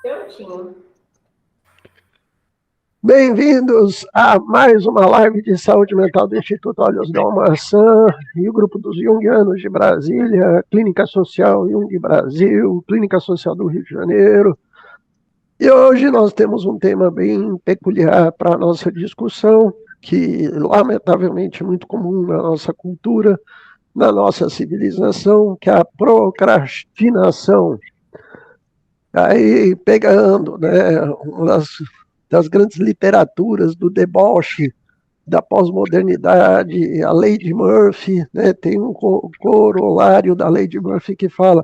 Prontinho. Bem-vindos a mais uma live de saúde mental do Instituto Olhos da Maçã e o grupo dos Jungianos de Brasília, Clínica Social Jung Brasil, Clínica Social do Rio de Janeiro. E hoje nós temos um tema bem peculiar para a nossa discussão, que lamentavelmente é muito comum na nossa cultura, na nossa civilização, que é a procrastinação. Aí, pegando, né, uma das grandes literaturas do deboche, da pós-modernidade, a lei de Murphy, né, tem um corolário da lei de Murphy que fala,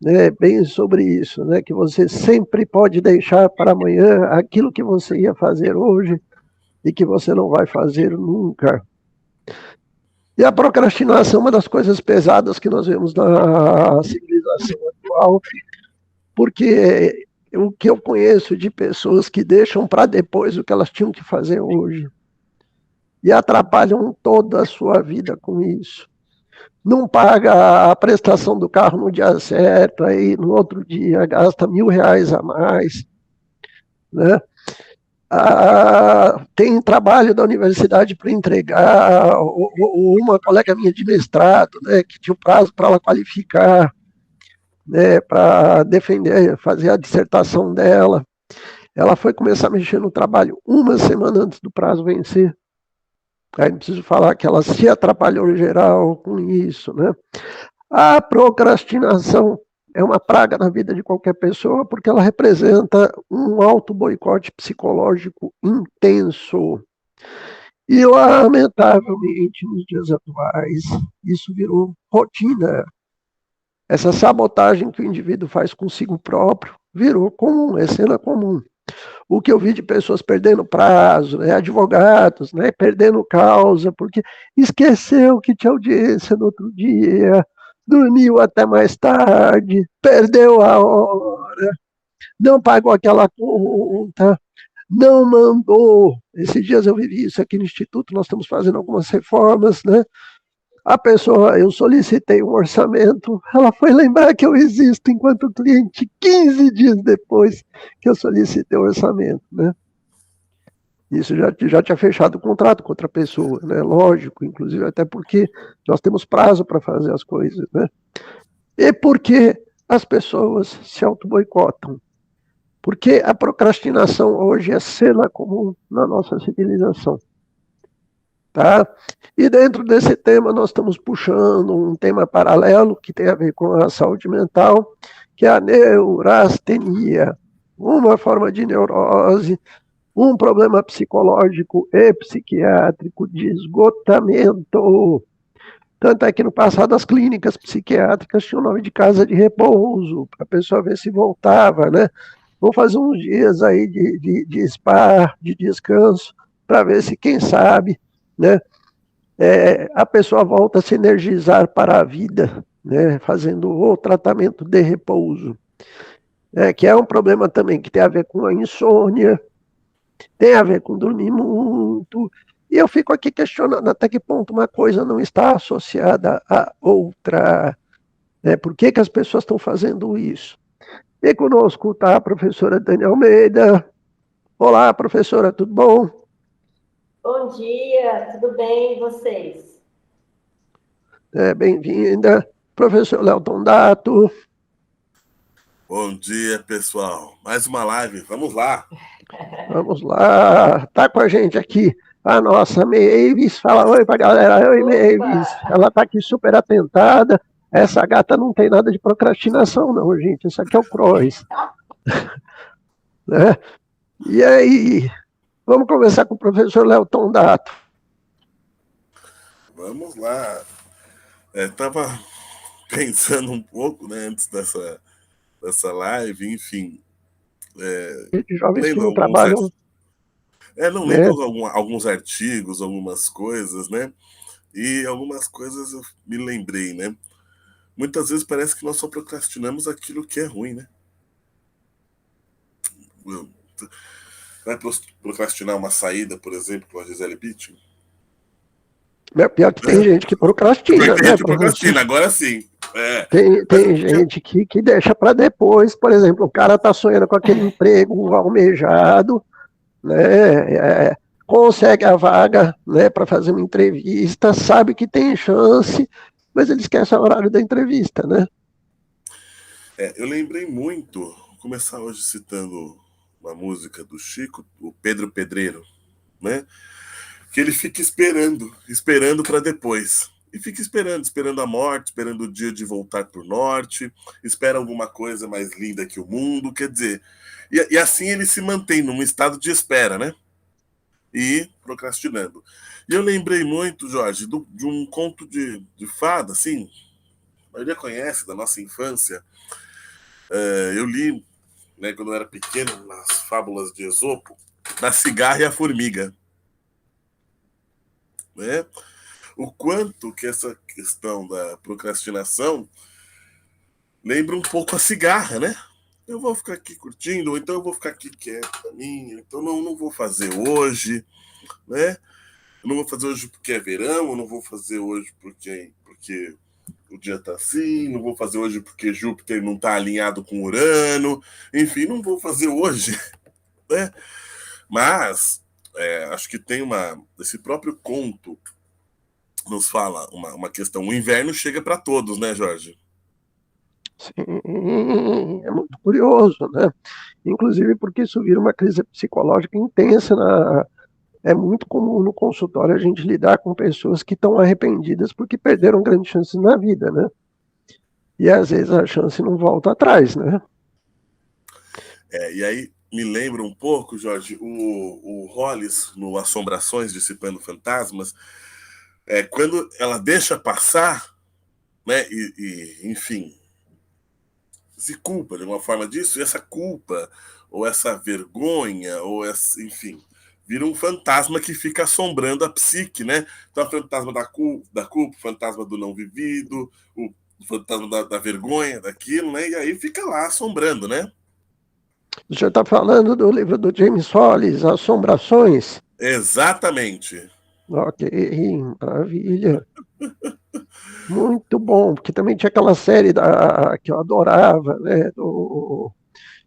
né, bem sobre isso, né, que você sempre pode deixar para amanhã aquilo que você ia fazer hoje e que você não vai fazer nunca. E a procrastinação é uma das coisas pesadas que nós vemos na civilização atual, porque o que eu conheço de pessoas que deixam para depois o que elas tinham que fazer hoje e atrapalham toda a sua vida com isso. Não paga a prestação do carro no dia certo, aí no outro dia gasta R$1.000 a mais, né? Tem trabalho da universidade para entregar, uma colega minha de mestrado, né, que tinha o prazo para ela qualificar, né, para defender, fazer a dissertação dela. Ela foi começar a mexer no trabalho uma semana antes do prazo vencer. Aí não preciso falar que ela se atrapalhou em geral com isso, né? A procrastinação é uma praga na vida de qualquer pessoa porque ela representa um auto-boicote psicológico intenso. E, lamentavelmente, nos dias atuais, isso virou rotina. Essa sabotagem que o indivíduo faz consigo próprio virou comum, é cena comum. O que eu vi de pessoas perdendo prazo, né, advogados, né, perdendo causa, porque esqueceu que tinha audiência no outro dia, dormiu até mais tarde, perdeu a hora, não pagou aquela conta, não mandou. Esses dias eu vivi isso aqui no Instituto, nós estamos fazendo algumas reformas, né? A pessoa, eu solicitei um orçamento, ela foi lembrar que eu existo enquanto cliente 15 dias depois que eu solicitei o orçamento, né? Isso já tinha fechado o contrato com outra pessoa, né? Lógico, inclusive até porque nós temos prazo para fazer as coisas, né? E porque as pessoas se auto-boicotam. Porque a procrastinação hoje é cena comum na nossa civilização. Tá? E dentro desse tema nós estamos puxando um tema paralelo que tem a ver com a saúde mental, que é a neurastenia, uma forma de neurose, um problema psicológico e psiquiátrico de esgotamento. Tanto é que no passado as clínicas psiquiátricas tinham o nome de casa de repouso, para a pessoa ver se voltava, né? Vou fazer uns dias aí de spa, de descanso, para ver se, quem sabe, né, a pessoa volta a se energizar para a vida, né, fazendo o tratamento de repouso, que é um problema também que tem a ver com a insônia, tem a ver com dormir muito, e eu fico aqui questionando até que ponto uma coisa não está associada à outra, né, por que as pessoas estão fazendo isso? E conosco está a professora Dani Almeida. Olá, professora, tudo bom? Bom dia, tudo bem, e vocês? Bem-vinda. Professor Léo Tondato. Bom dia, pessoal. Mais uma live, vamos lá. Vamos lá. Está com a gente aqui a nossa Mavis. Fala oi pra galera. Oi, Mavis. Ela está aqui super atentada. Essa gata não tem nada de procrastinação, não, gente. Isso aqui é o Croix. Né? E aí, vamos conversar com o professor Léo Tondato. Vamos lá. Estava pensando um pouco, né, antes dessa live, enfim. Jovens que não trabalham. Não lendo alguns artigos, algumas coisas, né? E algumas coisas eu me lembrei, né? Muitas vezes parece que nós só procrastinamos aquilo que é ruim, né? Vai procrastinar uma saída, por exemplo, com a Gisele Bündchen? Pior que tem gente que procrastina, tem gente que procrastina, agora sim. É, mas Tem gente que deixa para depois, por exemplo, o cara está sonhando com aquele emprego almejado, né, consegue a vaga, né, para fazer uma entrevista, sabe que tem chance, mas ele esquece o horário da entrevista, né? eu lembrei muito, vou começar hoje citando uma música do Chico, o Pedro Pedreiro, né? Que ele fica esperando para depois. E fica esperando a morte, esperando o dia de voltar para o norte, espera alguma coisa mais linda que o mundo, quer dizer. E assim ele se mantém num estado de espera, né? E procrastinando. E eu lembrei muito, Jorge, de um conto de fada, assim, a maioria conhece, da nossa infância. Eu li, né, quando eu era pequeno, nas fábulas de Esopo, da cigarra e a formiga. Né? O quanto que essa questão da procrastinação lembra um pouco a cigarra, né? Eu vou ficar aqui curtindo, ou então eu vou ficar aqui quieto pra mim, então não vou fazer hoje, né? Eu não vou fazer hoje porque é verão, eu não vou fazer hoje porque o dia tá assim, não vou fazer hoje porque Júpiter não tá alinhado com Urano, enfim, não vou fazer hoje, né? Mas acho que tem esse próprio conto nos fala uma questão. O inverno chega para todos, né, Jorge? Sim, é muito curioso, né? Inclusive porque isso vira uma crise psicológica intensa. É muito comum no consultório a gente lidar com pessoas que estão arrependidas porque perderam grandes chances na vida, né? E às vezes a chance não volta atrás, né? E aí me lembra um pouco, Jorge, o Hollis no Assombrações, Dissipando Fantasmas, quando ela deixa passar, né, enfim, se culpa de alguma forma disso, e essa culpa, ou essa vergonha, enfim, vira um fantasma que fica assombrando a psique, né? Então, o fantasma da culpa, o fantasma do não vivido, o fantasma da vergonha, daquilo, né? E aí fica lá assombrando, né? O senhor está falando do livro do James Hollis, Assombrações? Exatamente. Ok, maravilha. Muito bom, porque também tinha aquela série que eu adorava, né? Do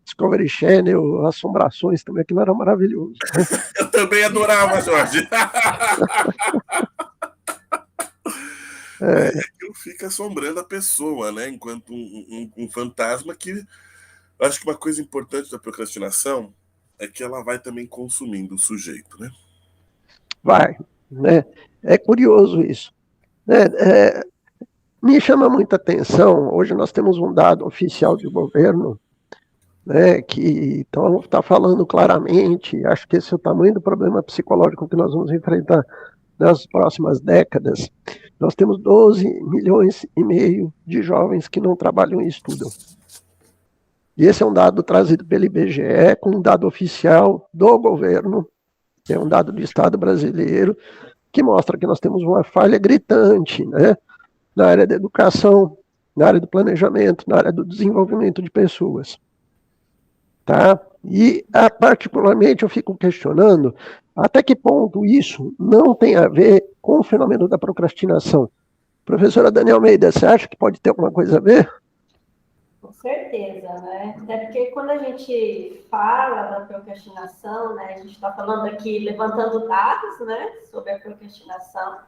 Discovery Channel, Assombrações, também aquilo era maravilhoso, né? Eu também adorava, Jorge. É, Aquilo fica assombrando a pessoa, né? Enquanto um fantasma que. Eu acho que uma coisa importante da procrastinação é que ela vai também consumindo o sujeito, né? vai, né? É curioso isso, né? Me chama muita atenção, hoje nós temos um dado oficial de governo, né, que então está falando claramente, acho que esse é o tamanho do problema psicológico que nós vamos enfrentar nas próximas décadas. Nós temos 12 milhões e meio de jovens que não trabalham e estudam. E esse é um dado trazido pelo IBGE, com um dado oficial do governo, que é um dado do Estado brasileiro, que mostra que nós temos uma falha gritante, né, na área da educação, na área do planejamento, na área do desenvolvimento de pessoas. Tá? E, particularmente, eu fico questionando até que ponto isso não tem a ver com o fenômeno da procrastinação. Professora Daniel Almeida, você acha que pode ter alguma coisa a ver? Com certeza, né? Até porque quando a gente fala da procrastinação, né, a gente está falando aqui, levantando dados, né, sobre a procrastinação,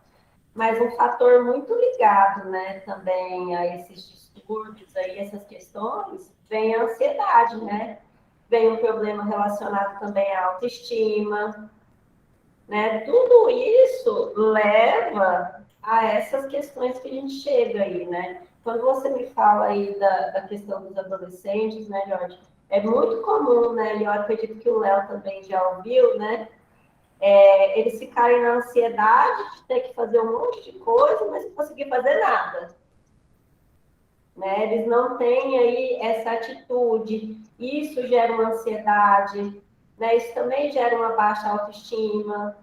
mas um fator muito ligado, né, também a esses distúrbios aí, essas questões, vem a ansiedade, né? Vem um problema relacionado também à autoestima, né? Tudo isso leva a essas questões que a gente chega aí, né? Quando você me fala aí da questão dos adolescentes, né, Jorge? É muito comum, né? E eu acredito que o Léo também já ouviu, né? Eles ficarem na ansiedade de ter que fazer um monte de coisa, mas não conseguir fazer nada. Né? Eles não têm aí essa atitude. Isso gera uma ansiedade, né? Isso também gera uma baixa autoestima,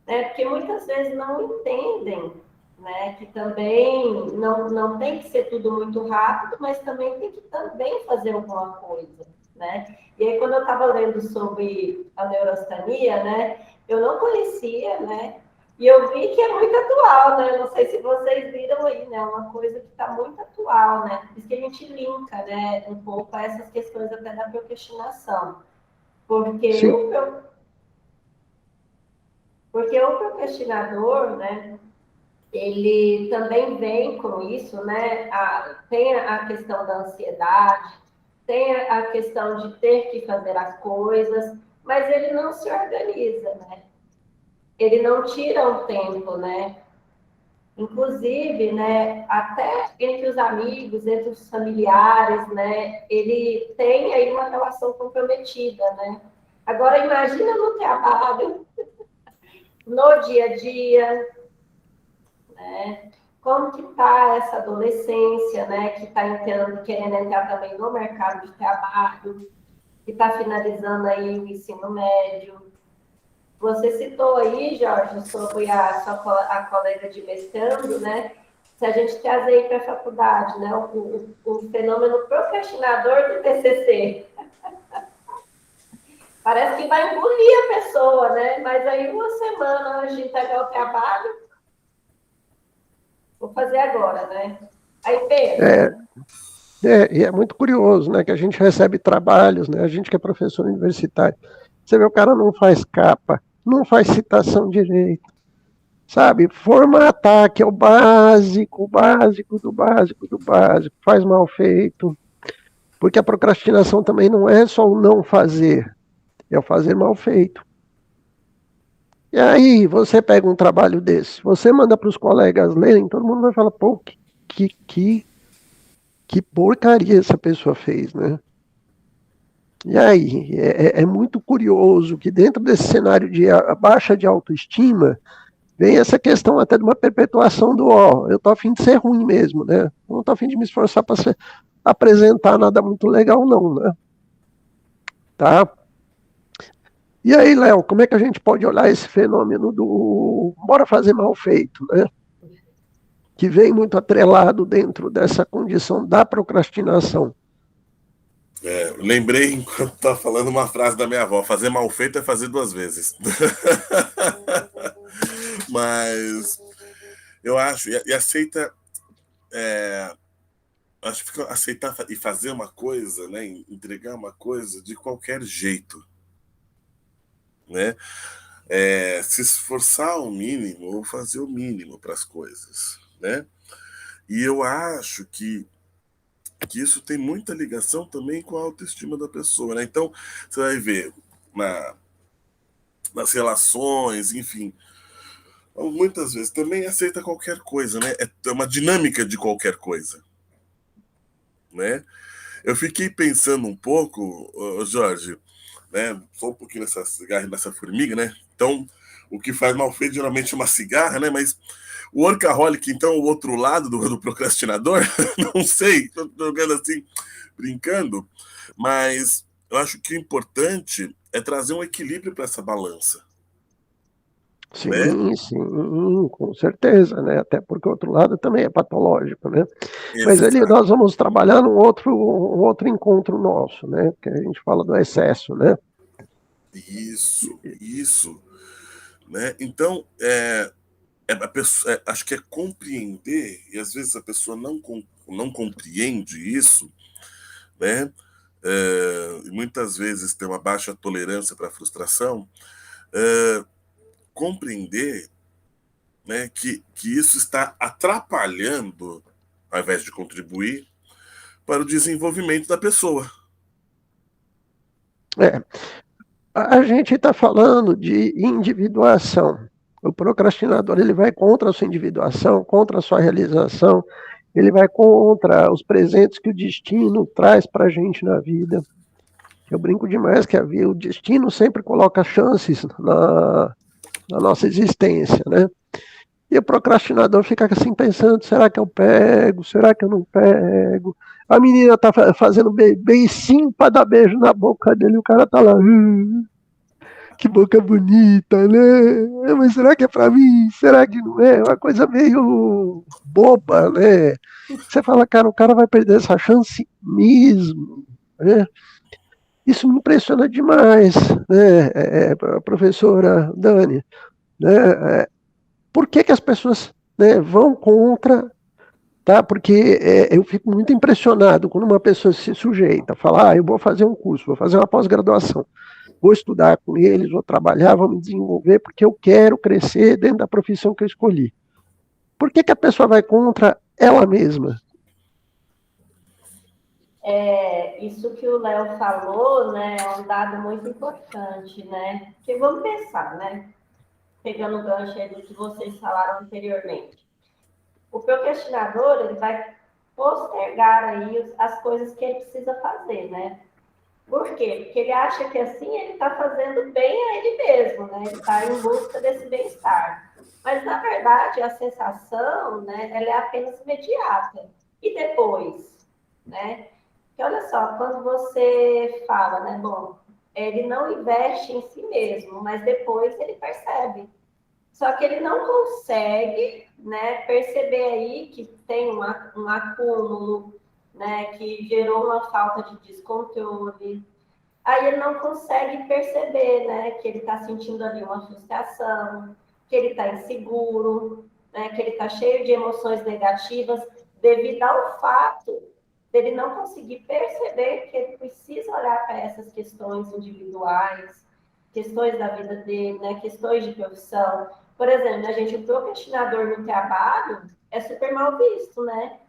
né? Porque muitas vezes não entendem, né? Que também não tem que ser tudo muito rápido, mas também tem que também fazer alguma coisa, né? E aí, quando eu estava lendo sobre a neurastenia, né? Eu não conhecia, né? E eu vi que é muito atual, né? Não sei se vocês viram aí, né? Uma coisa que está muito atual, né? Por isso que a gente linka, né? Um pouco a essas questões até da procrastinação. Porque Sim. porque o procrastinador, né? Ele também vem com isso, né? Tem a questão da ansiedade, tem a questão de ter que fazer as coisas, mas ele não se organiza, né? Ele não tira um tempo, né? Inclusive, né, até entre os amigos, entre os familiares, né, ele tem aí uma relação comprometida, né? Agora, imagina no trabalho, no dia a dia, né? Como que está essa adolescência, né, que está querendo entrar também no mercado de trabalho, que está finalizando aí o ensino médio. Você citou aí, Jorge, sobre a colega de mestrando, né? Se a gente trazer aí para a faculdade, né? O fenômeno procrastinador do TCC. Parece que vai engolir a pessoa, né? Mas aí uma semana antes de entregar o trabalho, vou fazer agora, né? Aí pensa. E é muito curioso, né, que a gente recebe trabalhos, né, a gente que é professor universitário, você vê o cara não faz capa, não faz citação direito, sabe, formatar, que é o básico, básico do básico do básico, faz mal feito, porque a procrastinação também não é só o não fazer, é o fazer mal feito. E aí, você pega um trabalho desse, você manda para os colegas lerem, todo mundo vai falar, pô, que porcaria essa pessoa fez, né? E aí, é muito curioso que dentro desse cenário de baixa de autoestima, vem essa questão até de uma perpetuação do eu tô a fim de ser ruim mesmo, né? Não tô a fim de me esforçar para apresentar nada muito legal não, né? Tá? E aí, Léo, como é que a gente pode olhar esse fenômeno do bora fazer mal feito, né? Que vem muito atrelado dentro dessa condição da procrastinação. Lembrei, enquanto estava falando, uma frase da minha avó: fazer mal feito é fazer duas vezes. Mas eu acho, e aceita, acho que aceitar e fazer uma coisa, né, entregar uma coisa de qualquer jeito, né? Se esforçar ao mínimo ou fazer o mínimo para as coisas, né? E eu acho que isso tem muita ligação também com a autoestima da pessoa, né? Então, você vai ver nas relações, enfim, muitas vezes também aceita qualquer coisa, né? É uma dinâmica de qualquer coisa, né? Eu fiquei pensando um pouco, Jorge, né? Só um pouquinho nessa cigarra, nessa formiga, né? Então, o que faz mal feito geralmente é uma cigarra, né? Mas o workaholic, então, o outro lado do procrastinador, não sei, estou jogando assim, brincando, mas eu acho que o importante é trazer um equilíbrio para essa balança. Sim, né? sim, com certeza, né? Até porque o outro lado também é patológico, né? Mas ali Exato. nós vamos trabalhar um outro encontro nosso, né? Que a gente fala do excesso, né? Isso, né? Então, acho que é compreender, e às vezes a pessoa não compreende isso, né? E muitas vezes tem uma baixa tolerância para a frustração, compreender, né, que isso está atrapalhando, ao invés de contribuir, para o desenvolvimento da pessoa. A gente está falando de individuação. O procrastinador ele vai contra a sua individuação, contra a sua realização, ele vai contra os presentes que o destino traz para a gente na vida. Eu brinco demais que o destino sempre coloca chances na nossa existência, né? E o procrastinador fica assim pensando, será que eu pego? Será que eu não pego? A menina tá fazendo beicinho para dar beijo na boca dele, e o cara tá lá, que boca bonita, né? Mas será que é para mim? Será que não é? Uma coisa meio boba, né? Você fala, cara, o cara vai perder essa chance mesmo, né? Isso me impressiona demais, né, professora Dani, né? Por que que as pessoas, né, vão contra, tá? Porque eu fico muito impressionado quando uma pessoa se sujeita, fala, eu vou fazer um curso, vou fazer uma pós-graduação, vou estudar com eles, vou trabalhar, vou me desenvolver, porque eu quero crescer dentro da profissão que eu escolhi. Por que que a pessoa vai contra ela mesma? Isso que o Léo falou, né, é um dado muito importante, né? Porque vamos pensar, né? Pegando o gancho aí do que vocês falaram anteriormente. O procrastinador, ele vai postergar aí as coisas que ele precisa fazer, né? Por quê? Porque ele acha que assim ele está fazendo bem a ele mesmo, né? Ele está em busca desse bem-estar. Mas, na verdade, a sensação, né, ela é apenas imediata. E depois, né? Porque olha só, quando você fala, né, bom, ele não investe em si mesmo, mas depois ele percebe. Só que ele não consegue, né, perceber aí que tem um acúmulo, né, que gerou uma falta de descontrole. Aí ele não consegue perceber, né, que ele está sentindo ali uma frustração, que ele está inseguro, né, que ele está cheio de emoções negativas, devido ao fato dele não conseguir perceber que ele precisa olhar para essas questões individuais, questões da vida dele, né, questões de profissão. Por exemplo, a gente, o procrastinador no trabalho é super mal visto, né?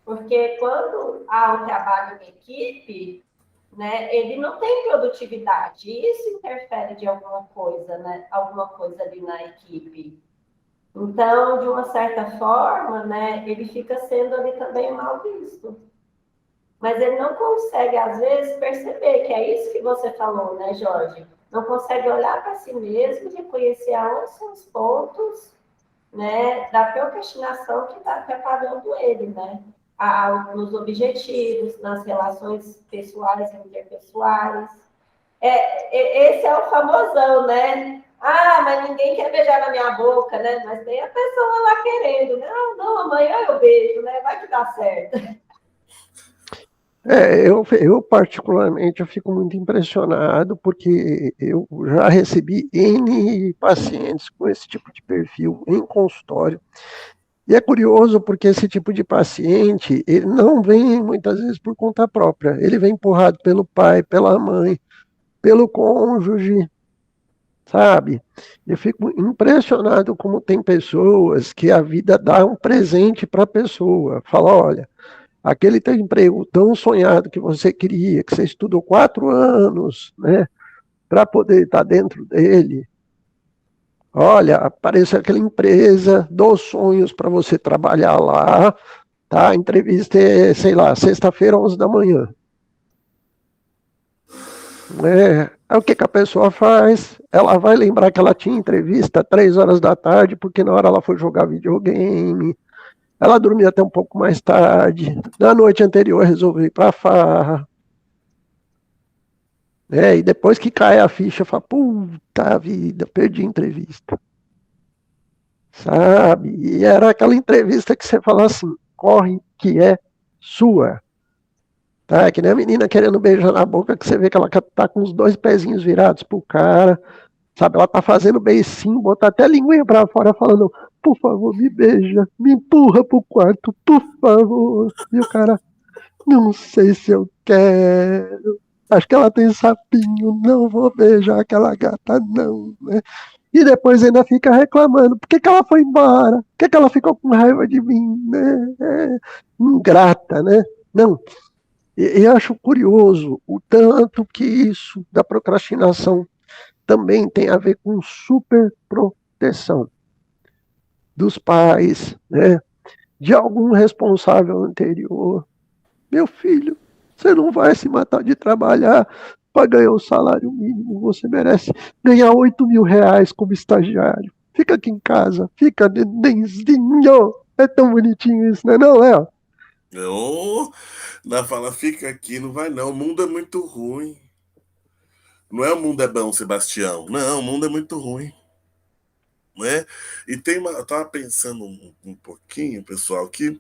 Porque quando há o trabalho em equipe, né, ele não tem produtividade. Isso interfere de alguma coisa, né? Alguma coisa ali na equipe. Então, de uma certa forma, né, ele fica sendo ali também mal visto. Mas ele não consegue, às vezes, perceber que é isso que você falou, né, Jorge? Não consegue olhar para si mesmo e reconhecer aonde são os pontos, né, da procrastinação que está atrapalhando ele, né? Nos objetivos, nas relações pessoais e interpessoais. Esse é o famosão, né? Ah, mas ninguém quer beijar na minha boca, né? Mas tem a pessoa lá querendo. Não, não, amanhã eu beijo, né? Vai que dá certo. Eu particularmente eu fico muito impressionado porque eu já recebi N pacientes com esse tipo de perfil em consultório. E é curioso porque esse tipo de paciente, ele não vem muitas vezes por conta própria, ele vem empurrado pelo pai, pela mãe, pelo cônjuge, sabe? Eu fico impressionado como tem pessoas que a vida dá um presente para a pessoa. Fala, olha, aquele teu emprego tão sonhado que você queria, que você estudou 4 anos, né, para poder estar dentro dele. Olha, apareceu aquela empresa dos sonhos para você trabalhar lá, tá? A entrevista é, sei lá, sexta-feira, 11 da manhã. Aí o que, que a pessoa faz? Ela vai lembrar que ela tinha entrevista 3 horas da tarde, porque na hora ela foi jogar videogame, ela dormia até um pouco mais tarde, na noite anterior resolveu ir para farra, e depois que cai a ficha, fala, puta vida, perdi a entrevista. Sabe? E era aquela entrevista que você fala assim, corre que é sua. Tá? É que nem a menina querendo beijar na boca, que você vê que ela tá com os 2 pezinhos virados pro cara, sabe? Ela tá fazendo beicinho, botar até a linguinha pra fora, falando, por favor, me beija, me empurra pro quarto, por favor. E o cara, não sei se eu quero. Acho que ela tem sapinho, não vou beijar aquela gata, não, né? E depois ainda fica reclamando, por que, que ela foi embora? Por que, que ela ficou com raiva de mim? Né? Ingrata, né? Não. E eu acho curioso o tanto que isso da procrastinação também tem a ver com superproteção dos pais, né? De algum responsável anterior. Meu filho, você não vai se matar de trabalhar para ganhar o salário mínimo. Você merece ganhar 8.000 reais como estagiário. Fica aqui em casa, fica nenenzinho. É tão bonitinho isso, né, não, Léo? Não, na fala, fica aqui, não vai não. O mundo é muito ruim. Não é o mundo é bom, Sebastião. Não, o mundo é muito ruim. Não é? E tem uma. Eu tava pensando um pouquinho, pessoal, que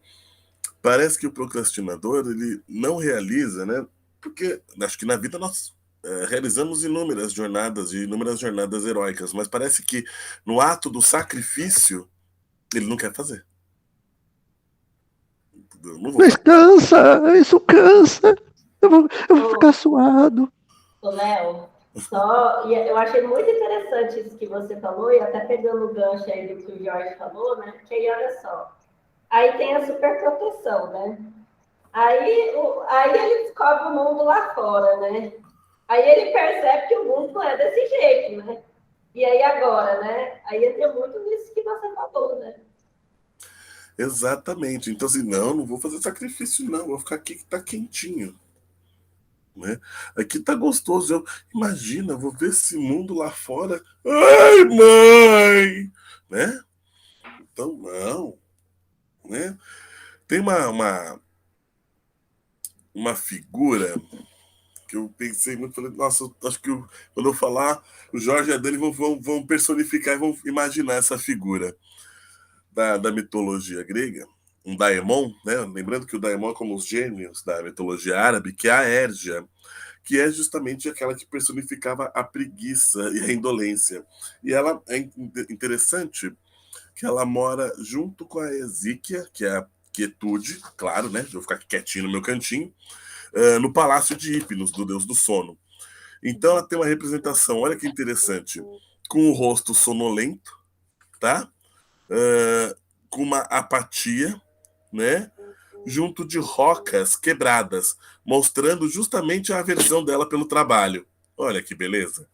parece que o procrastinador ele não realiza, né? Porque acho que na vida nós realizamos inúmeras jornadas heróicas, mas parece que no ato do sacrifício, Ele não quer fazer. Eu não vou Mas fazer. cansa, isso cansa. Eu vou ficar suado. Léo, e eu achei muito interessante isso que você falou, e até pegando o gancho aí do que o Jorge falou, né? Que aí, olha só, aí tem a superproteção, né? Aí ele descobre o mundo lá fora, né? Aí ele percebe que o mundo não é desse jeito, né? E aí agora, né? Aí entra muito nisso que você falou, né? Exatamente. Então, assim, não vou fazer sacrifício, não. Vou ficar aqui que tá quentinho. Né? Aqui tá gostoso. Imagina, vou ver esse mundo lá fora. Ai, mãe! Né? Então, não. Né? Tem uma figura que eu pensei muito, falei, nossa, acho que quando eu falar, o Jorge e a Dani vão personificar e vão imaginar essa figura da mitologia grega, um daemon, né? Lembrando que o daemon é como os gênios da mitologia árabe, que é a Érgia, que é justamente aquela que personificava a preguiça e a indolência. E ela é interessante que ela mora junto com a Esíquia, que é a quietude, claro, né? Eu vou ficar quietinho no meu cantinho, no palácio de Hipnos, do deus do sono. Então ela tem uma representação, olha que interessante, com o rosto sonolento, tá? Com uma apatia, né? Junto de rocas quebradas, mostrando justamente a aversão dela pelo trabalho. Olha que beleza.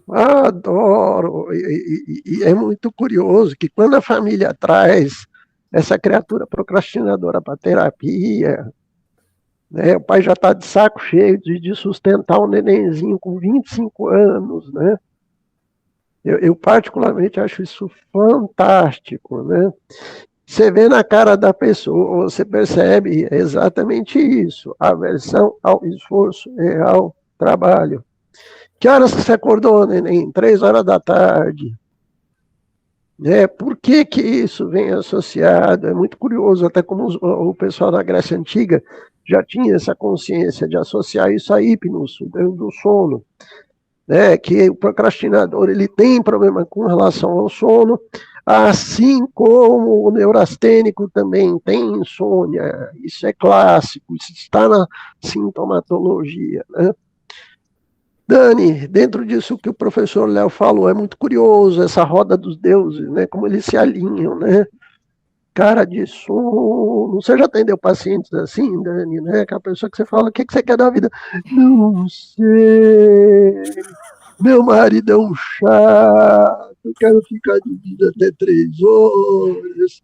Adoro. E é muito curioso que quando a família traz essa criatura procrastinadora para terapia, né, o pai já está de saco cheio de sustentar um nenenzinho com 25 anos, né? Eu particularmente acho isso fantástico, né? Você vê na cara da pessoa, você percebe exatamente isso, aversão ao esforço e ao trabalho. Que horas você acordou, neném? 3 horas da tarde. Por que isso vem associado? É muito curioso, até como o pessoal da Grécia Antiga já tinha essa consciência de associar isso a hipnos, do sono. Que o procrastinador ele tem problema com relação ao sono, assim como o neurastênico também tem insônia. Isso é clássico, isso está na sintomatologia, né? Dani, dentro disso que o professor Léo falou, é muito curioso essa roda dos deuses, né? Como eles se alinham, né? Cara de sono. Você já atendeu pacientes assim, Dani, né? Aquela pessoa que você fala, o que você quer da vida? Não sei. Meu marido é um chato, eu quero ficar de vida até 3 horas.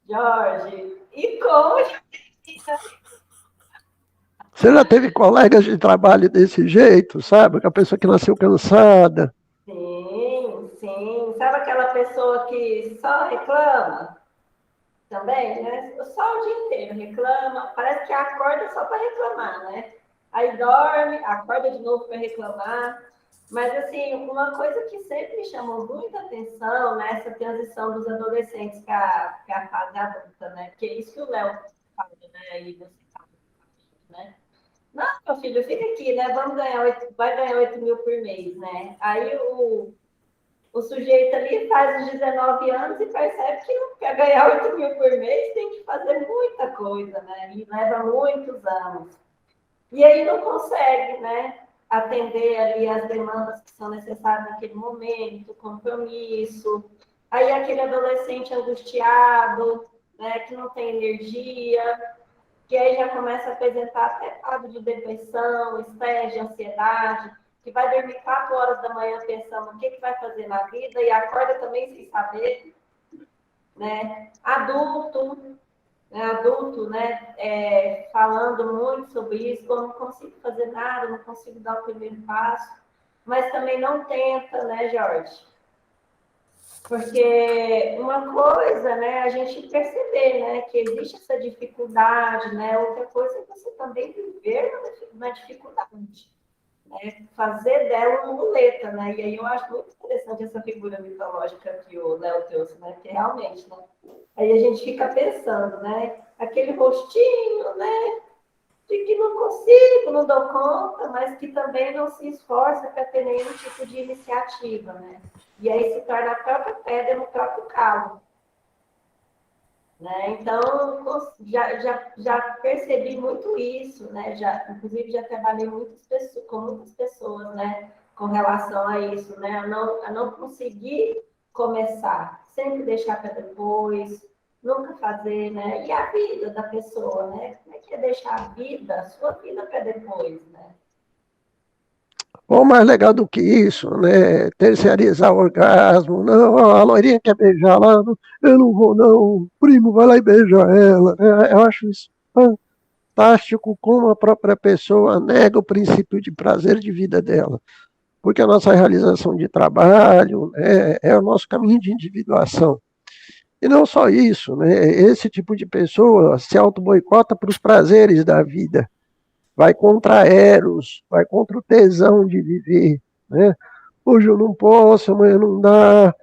Jorge, e como? Você já teve colegas de trabalho desse jeito, sabe? A pessoa que nasceu cansada. Sim, sim. Sabe aquela pessoa que só reclama? Também, né? Só o dia inteiro reclama, parece que acorda só para reclamar, né? Aí dorme, acorda de novo para reclamar. Mas, assim, uma coisa que sempre me chamou muita atenção nessa transição dos adolescentes para a fase adulta, né? Porque é isso que o Léo fala, né? Aí você fala, né? Não, meu filho, fica aqui, né? Vai ganhar 8 mil por mês, né? Aí o sujeito ali faz os 19 anos e percebe que não quer ganhar 8 mil por mês, tem que fazer muita coisa, né? E leva muitos anos. E aí não consegue, né? Atender ali as demandas que são necessárias naquele momento, compromisso. Aí aquele adolescente angustiado, né? Que não tem energia, que aí já começa a apresentar até quadro de depressão, estresse, de ansiedade, que vai dormir 4 horas da manhã pensando o que vai fazer na vida e acorda também sem saber, né? Adulto, né? Falando muito sobre isso, eu não consigo fazer nada, não consigo dar o primeiro passo, mas também não tenta, né, Jorge? Porque uma coisa, né, a gente perceber, né, que existe essa dificuldade, né, outra coisa é você também viver na dificuldade, né, fazer dela uma muleta, né, e aí eu acho muito interessante essa figura mitológica que o Léo trouxe, né, que realmente, né, aí a gente fica pensando, né, aquele rostinho, né, de que não consigo, não dou conta, mas que também não se esforça para ter nenhum tipo de iniciativa, né. e aí se torna a própria pedra no próprio calo. Né? Então, já percebi muito isso, né? Inclusive, já trabalhei com muitas pessoas, né? Com relação a isso, né? A não conseguir começar, sempre deixar para depois, nunca fazer, né? E a vida da pessoa, né? Como é que é deixar a sua vida para depois, né? Ou mais legal do que isso, né? Terceirizar o orgasmo. Não, a loirinha quer beijar lá, eu não vou não, o primo vai lá e beija ela. Eu acho isso fantástico como a própria pessoa nega o princípio de prazer de vida dela. Porque a nossa realização de trabalho, né, é o nosso caminho de individuação. E não só isso, né? Esse tipo de pessoa se auto-boicota para os prazeres da vida. Vai contra Eros, vai contra o tesão de viver, né? Hoje eu não posso, amanhã não dá.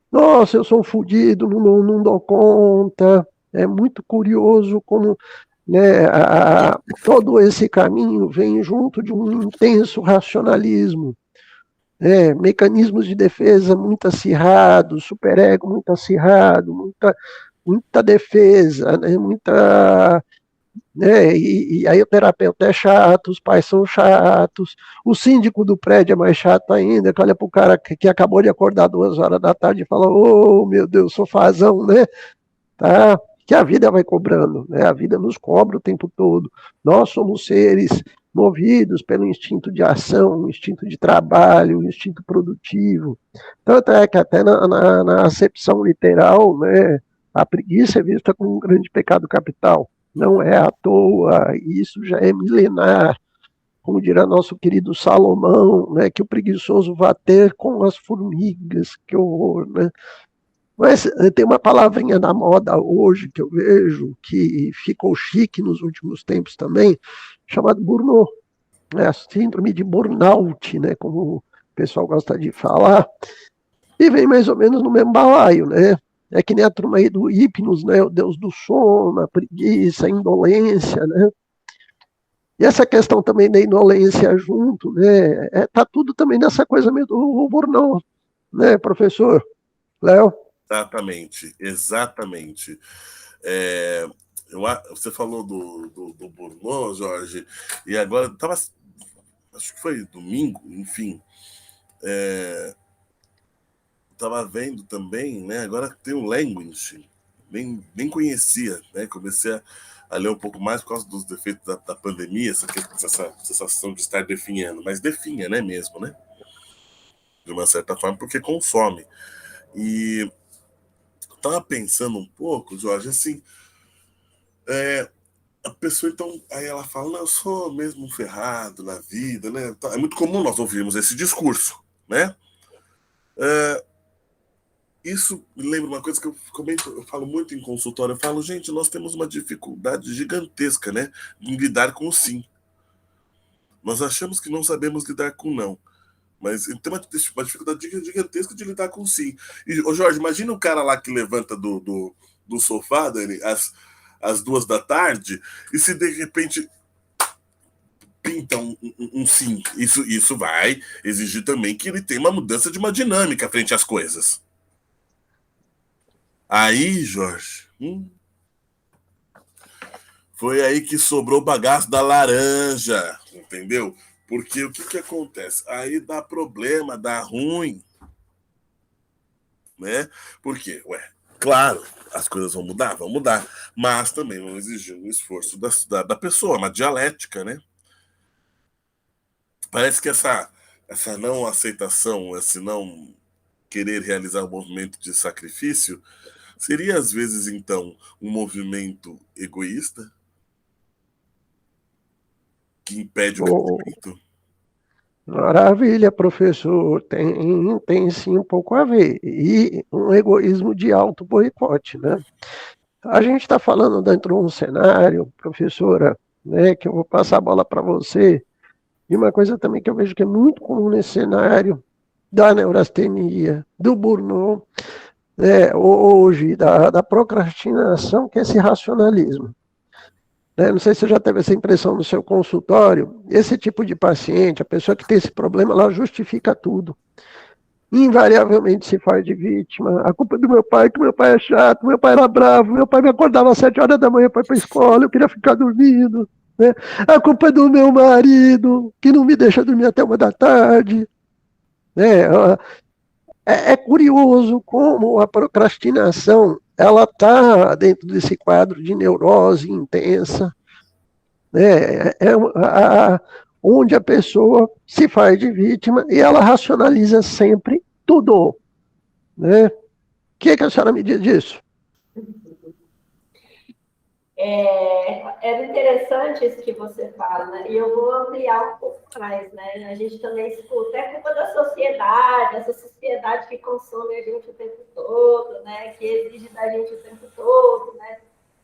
Nossa, eu sou um fodido, não dou conta. É muito curioso como, né, todo esse caminho vem junto de um intenso racionalismo, né? Mecanismos de defesa muito acirrados, superego muito acirrado, muita defesa, né? Né? E aí o terapeuta é chato, os pais são chatos, o síndico do prédio é mais chato ainda, que olha para o cara que acabou de acordar 2 horas da tarde e fala, oh meu Deus, sofazão, né? Tá? Que a vida vai cobrando, né? A vida nos cobra o tempo todo. Nós somos seres movidos pelo instinto de ação, instinto de trabalho, instinto produtivo. Tanto é que até na acepção literal, né, a preguiça é vista como um grande pecado capital. Não é à toa, isso já é milenar, como dirá nosso querido Salomão, né, que o preguiçoso vá ter com as formigas, que horror, né? Mas tem uma palavrinha na moda hoje que eu vejo, que ficou chique nos últimos tempos também, chamado burnout, né, a síndrome de burnout, né, como o pessoal gosta de falar, e vem mais ou menos no mesmo balaio, né? É que nem a turma aí do Hipnos, né? O deus do sono, a preguiça, a indolência, né? E essa questão também da indolência junto, né? Tá tudo também nessa coisa meio do burnout, né, professor Léo? Exatamente. Você falou do burnout, Jorge, e agora acho que foi domingo, enfim, estava vendo também, né? Agora tem o Language, nem conhecia, né? Comecei a ler um pouco mais por causa dos defeitos da pandemia, essa sensação de estar definhando, mas definha, né, mesmo, né? De uma certa forma, porque consome. E estava pensando um pouco, Jorge, assim, a pessoa, então, aí ela fala, não, eu sou mesmo um ferrado na vida, né? É muito comum nós ouvirmos esse discurso, né? Isso me lembra uma coisa que eu falo muito em consultório. Eu falo, gente, nós temos uma dificuldade gigantesca, né, em lidar com o sim. Nós achamos que não sabemos lidar com o não. Mas tem uma dificuldade gigantesca de lidar com o sim. E, ô Jorge, imagina o cara lá que levanta do sofá, Dani, às 2 da tarde, e se de repente pinta um sim. Isso vai exigir também que ele tenha uma mudança de uma dinâmica frente às coisas. Aí, Jorge, foi aí que sobrou o bagaço da laranja, entendeu? Porque o que acontece? Aí dá problema, dá ruim, né? Por quê? Claro, as coisas vão mudar, mas também vão exigir um esforço da pessoa, uma dialética, né? Parece que essa não aceitação, esse não querer realizar um movimento de sacrifício, seria, às vezes, então, um movimento egoísta que impede o crescimento? Maravilha, professor. Tem sim um pouco a ver. E um egoísmo de alto boicote, né? A gente está falando dentro de um cenário, professora, né, que eu vou passar a bola para você, e uma coisa também que eu vejo que é muito comum nesse cenário, da neurastenia, do burnout, hoje, da procrastinação, que é esse racionalismo. Não sei se você já teve essa impressão no seu consultório. Esse tipo de paciente, a pessoa que tem esse problema, ela justifica tudo. invariavelmente se faz de vítima. A culpa é do meu pai, que meu pai é chato, meu pai era bravo, meu pai me acordava às 7 horas da manhã para ir para a escola, eu queria ficar dormindo. Né? A culpa é do meu marido, que não me deixa dormir até 1 da tarde. Né? É curioso como a procrastinação ela está dentro desse quadro de neurose intensa, né? Onde a pessoa se faz de vítima e ela racionaliza sempre tudo. Né? O que a senhora me diz disso? É interessante isso que você fala, né? E eu vou ampliar um pouco mais, né? A gente também escuta, é culpa da sociedade, essa sociedade que consome a gente o tempo todo, né? Que exige da gente o tempo todo, né?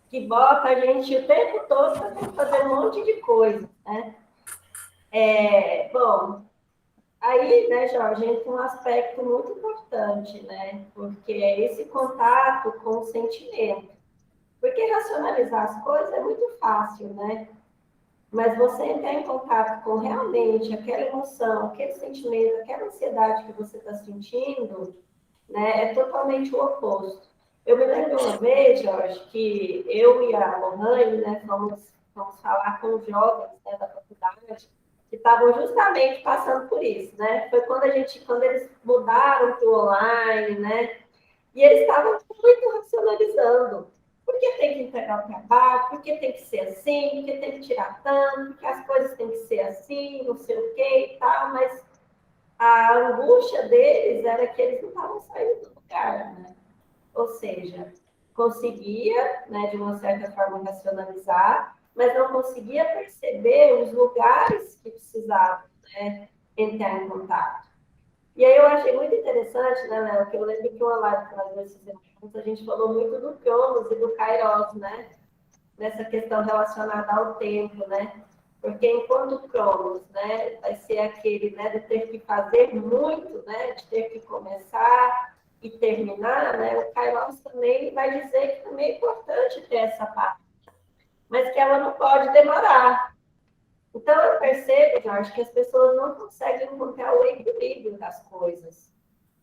Que bota a gente o tempo todo para ter que fazer um monte de coisa, né? Bom, aí, né, Jorge, entra um aspecto muito importante, né? Porque é esse contato com o sentimento. Porque racionalizar as coisas é muito fácil, né? Mas você entrar em contato com realmente aquela emoção, aquele sentimento, aquela ansiedade que você está sentindo, né, é totalmente o oposto. Eu me lembro uma vez, Jorge, que eu e a Lohane, né, fomos falar com os jovens, né, da faculdade, que estavam justamente passando por isso, né? Foi quando eles mudaram para o online, né? E eles estavam muito racionalizando. Por que tem que entregar o trabalho? Por que tem que ser assim? Por que tem que tirar tanto? Por que as coisas têm que ser assim? Não sei o quê e tal. Mas a angústia deles era que eles não estavam saindo do lugar, né? Ou seja, conseguia, né, de uma certa forma, racionalizar, mas não conseguia perceber os lugares que precisavam, né, entrar em contato. E aí eu achei muito interessante, né, Léo, que eu lembro que uma live que nós dois fizemos juntos, a gente falou muito do Cronos e do Kairos, né? Nessa questão relacionada ao tempo, né? Porque enquanto o Cronos, né, vai ser aquele, né, de ter que fazer muito, né, de ter que começar e terminar, né? O Kairos também vai dizer que também é importante ter essa parte, mas que ela não pode demorar. Então, eu percebo, Jorge, que as pessoas não conseguem encontrar o equilíbrio das coisas.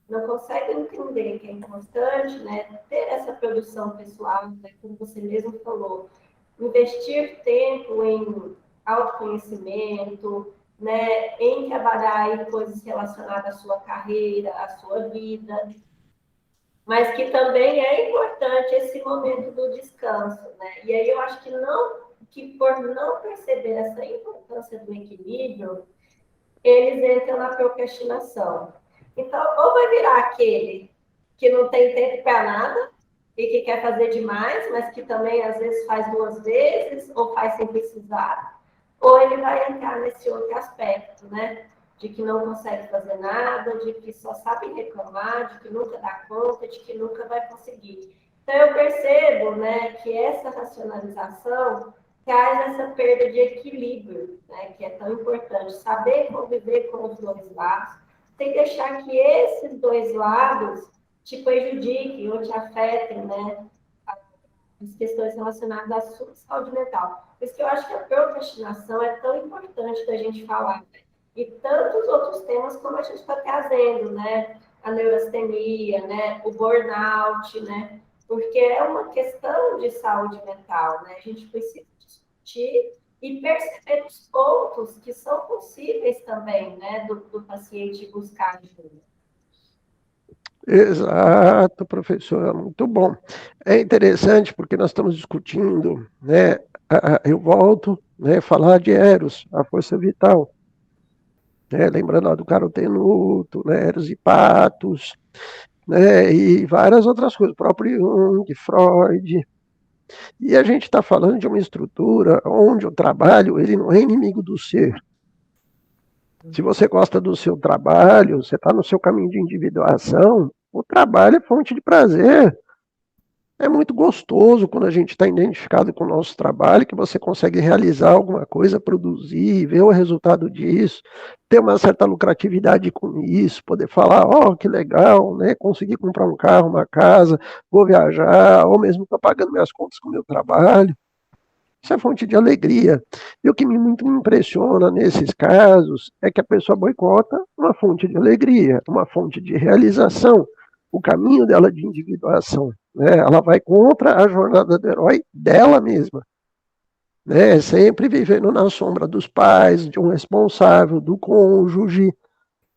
Não conseguem entender que é importante, né, ter essa produção pessoal, né, como você mesmo falou, investir tempo em autoconhecimento, né, em trabalhar em coisas relacionadas à sua carreira, à sua vida, mas que também é importante esse momento do descanso, né? E aí eu acho que por não perceber essa importância do equilíbrio, eles entram na procrastinação. Então, ou vai virar aquele que não tem tempo para nada e que quer fazer demais, mas que também às vezes faz 2 vezes ou faz sem precisar, ou ele vai entrar nesse outro aspecto, né? De que não consegue fazer nada, de que só sabe reclamar, de que nunca dá conta, de que nunca vai conseguir. Então, eu percebo, né, que essa racionalização traz essa perda de equilíbrio, né, que é tão importante. Saber conviver com os dois lados, sem deixar que esses dois lados te prejudiquem ou te afetem, né, as questões relacionadas à sua saúde mental. Por isso que eu acho que a procrastinação é tão importante da gente falar. Né? E tantos outros temas como a gente está trazendo, né? A neurastenia, né? O burnout, né? Porque é uma questão de saúde mental, né? A gente precisa discutir e perceber os pontos que são possíveis também, né? Do paciente buscar ajuda. Exato, professor, muito bom. É interessante porque nós estamos discutindo, né? Eu volto, né, falar de Eros, a força vital, né, lembrando lá do Carotenuto, né, Eros e Patos, né, e várias outras coisas, o próprio Jung, Freud. E a gente está falando de uma estrutura onde o trabalho ele não é inimigo do ser. Se você gosta do seu trabalho, você está no seu caminho de individuação, o trabalho é fonte de prazer. É muito gostoso quando a gente está identificado com o nosso trabalho, que você consegue realizar alguma coisa, produzir, ver o resultado disso, ter uma certa lucratividade com isso, poder falar, ó, que legal, né? Conseguir comprar um carro, uma casa, vou viajar, ou mesmo estou pagando minhas contas com o meu trabalho. Isso é fonte de alegria. E o que muito me impressiona nesses casos é que a pessoa boicota uma fonte de alegria, uma fonte de realização, o caminho dela de individuação. Né? Ela vai contra a jornada do herói dela mesma. Né? Sempre vivendo na sombra dos pais, de um responsável, do cônjuge.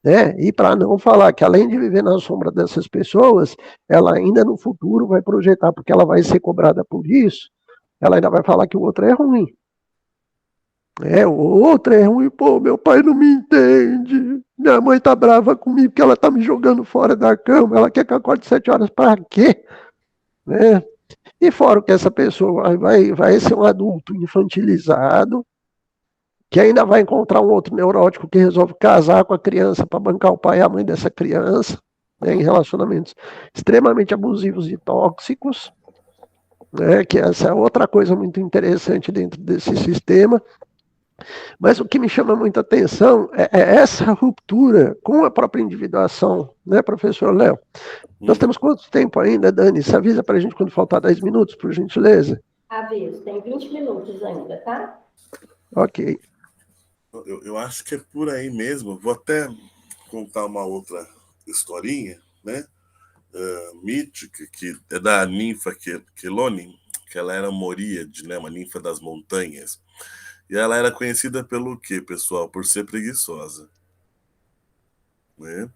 Né? E para não falar que além de viver na sombra dessas pessoas, ela ainda no futuro vai projetar, porque ela vai ser cobrada por isso, ela ainda vai falar que o outro é ruim. O outro é ruim, pô, meu pai não me entende, minha mãe tá brava comigo porque ela tá me jogando fora da cama, ela quer que eu acorde 7 horas para quê? Né? E fora que essa pessoa vai ser um adulto infantilizado, que ainda vai encontrar um outro neurótico que resolve casar com a criança para bancar o pai e a mãe dessa criança, né, em relacionamentos extremamente abusivos e tóxicos, né, que essa é outra coisa muito interessante dentro desse sistema. Mas o que me chama muita atenção é essa ruptura com a própria individuação, né, professor Léo? Nós temos quanto tempo ainda, Dani? Você avisa para a gente quando faltar 10 minutos, por gentileza? Aviso, tem 20 minutos ainda, tá? Ok. Eu acho que é por aí mesmo. Vou até contar uma outra historinha, né? Mítica, que é da ninfa Quelone, que ela era moríade, né? Uma ninfa das montanhas. E ela era conhecida pelo quê, pessoal? Por ser preguiçosa. Né?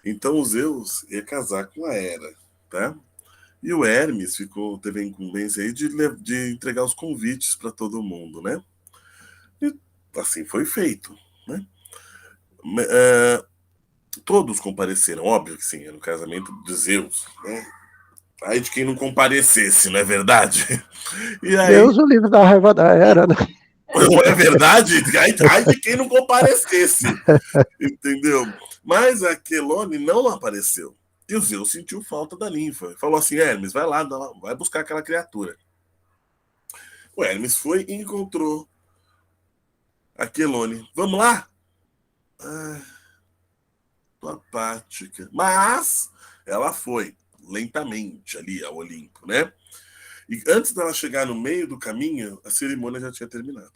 Então o Zeus ia casar com a Hera, tá? E o Hermes teve a incumbência aí de entregar os convites para todo mundo, né? E assim foi feito, né? Todos compareceram, óbvio que sim, era o casamento de Zeus, né? Aí de quem não comparecesse, não é verdade? E aí, Deus o livre da raiva da Hera, né? Não é verdade? Aí de quem não comparecesse, entendeu? Mas a Quelone não apareceu. E o Zeus sentiu falta da ninfa. Falou assim, Hermes, vai lá, vai buscar aquela criatura. O Hermes foi e encontrou a Quelone. Vamos lá? Tô apática. Mas ela foi lentamente ali ao Olimpo, né? E antes dela chegar no meio do caminho, a cerimônia já tinha terminado.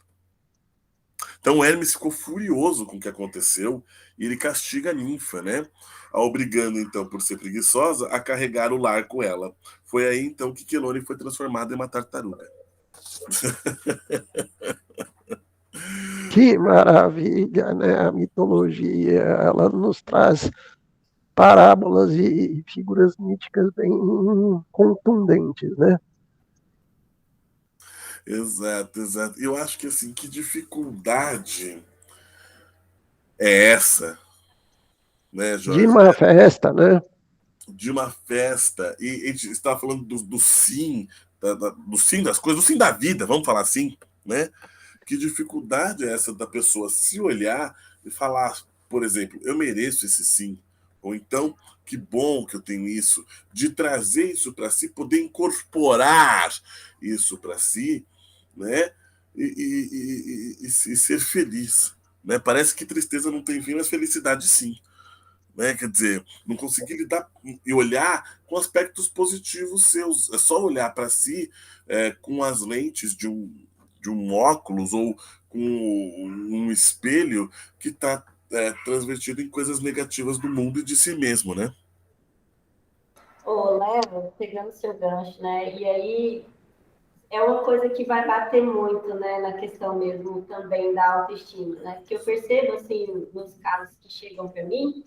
Então o Hermes ficou furioso com o que aconteceu e ele castiga a ninfa, né? A obrigando, então, por ser preguiçosa, a carregar o lar com ela. Foi aí, então, que Quelone foi transformada em uma tartaruga. Que maravilha, né? A mitologia, ela nos traz parábolas e figuras míticas bem contundentes, né? Exato, exato. Eu acho que, assim, que dificuldade é essa, né, Jorge? De uma festa, né? De uma festa. E a gente estava falando do sim, do sim das coisas, do sim da vida, vamos falar assim, né? Que dificuldade é essa da pessoa se olhar e falar, por exemplo, eu mereço esse sim. Ou então, que bom que eu tenho isso, de trazer isso para si, poder incorporar isso para si, né? E ser feliz. Né? Parece que tristeza não tem fim, mas felicidade sim. Né? Quer dizer, não conseguir lidar e olhar com aspectos positivos seus. É só olhar para si com as lentes de um óculos ou com um espelho que está transvertido em coisas negativas do mundo e de si mesmo, né? Ô, Léo, pegando seu gancho, né? E aí é uma coisa que vai bater muito, né, na questão mesmo também da autoestima, né? Porque eu percebo, assim, nos casos que chegam para mim,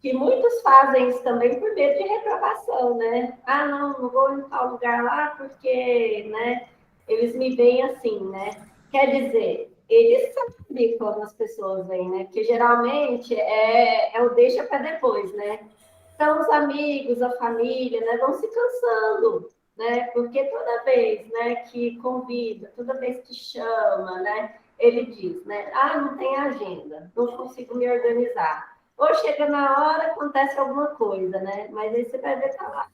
que muitos fazem isso também por medo de reprovação, né? Ah, não vou em tal lugar lá porque, né, eles me veem assim, né? Quer dizer, eles sabem como as pessoas veem, né? Porque geralmente é o deixa para depois, né? Então, os amigos, a família, né, vão se cansando, né? Porque toda vez, né, que convida, toda vez que chama, né, ele diz, né, ah, não tem agenda, não consigo me organizar. Ou chega na hora, acontece alguma coisa, né? Mas aí você vai ver tá lá,